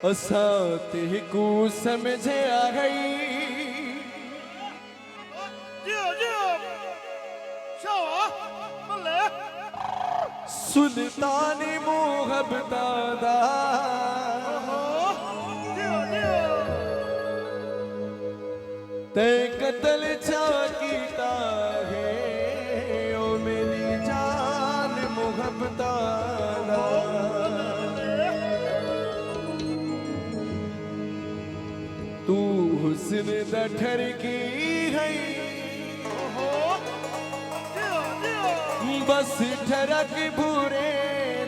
असाते को समझे आ गई सुल्तानी मोहब्बता ते कत्ल कीता है ओ मेरी जान मोहब्बता तू हुस्न दा ठरकी है बस ठरक भूरे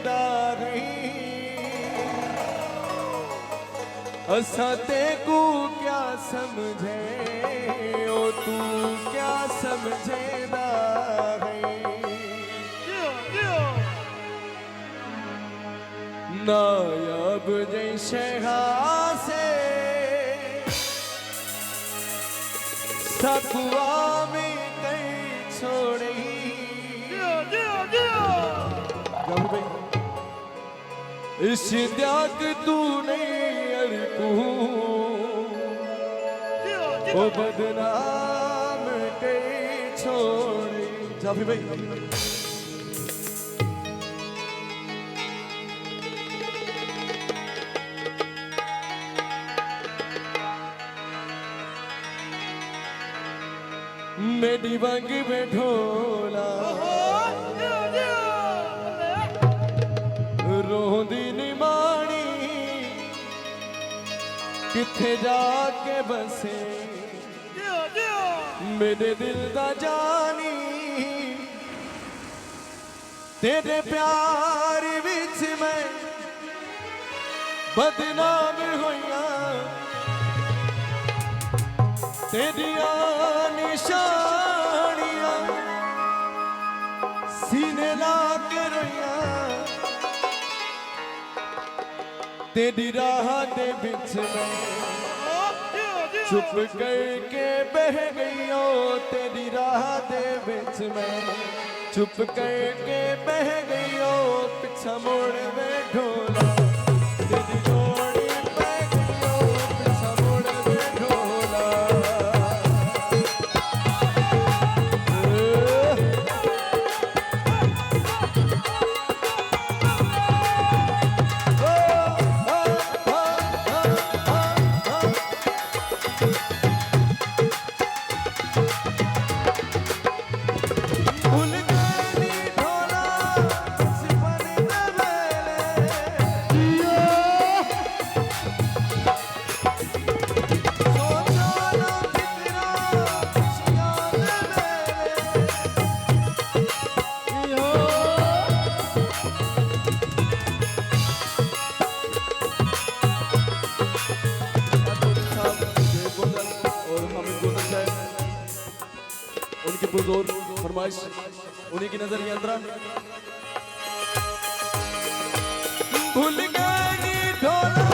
दा असा ते को क्या समझे ओ तू क्या समझेदा है नायाब जैसे से सकुआ में कई छोड़ी इश्तियाक तू नहीं अड़कू ओ बदनाम कई छोड़ी जाफी भाई मेरी बंग में ढोला रोंदी निमाणी किथे जाके बसे मेरे दिल दा जानी तेरे प्यार विच मैं बदनाम होया तेरिया निशानियां सीने ला के रोया तेरी राह दे बिच में चुप करके बह गई ओ तेरी राह दे बिच में चुप करके बह गई ओ पिछा मोड़ में ढोला तेरी जोड़ी पै गई ओ पिछा मोड़ में ढोला उनकी पुरजोर फरमाइश उन्हीं की नजर के अंदर भूल गई ढोला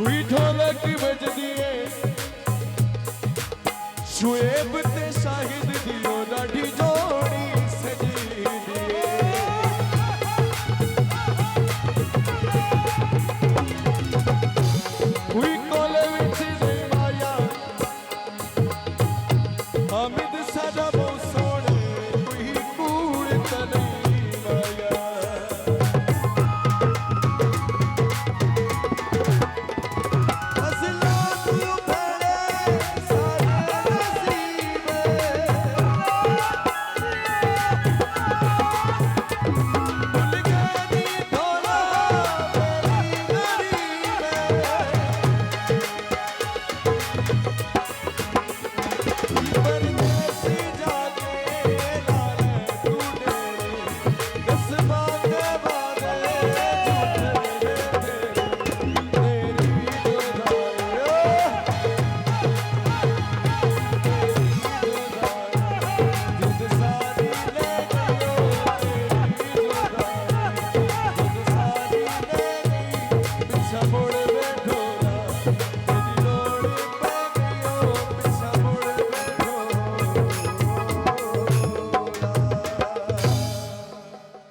हुई ढोलक बजदी है शुएब ते शाहिद दियो लाठी जो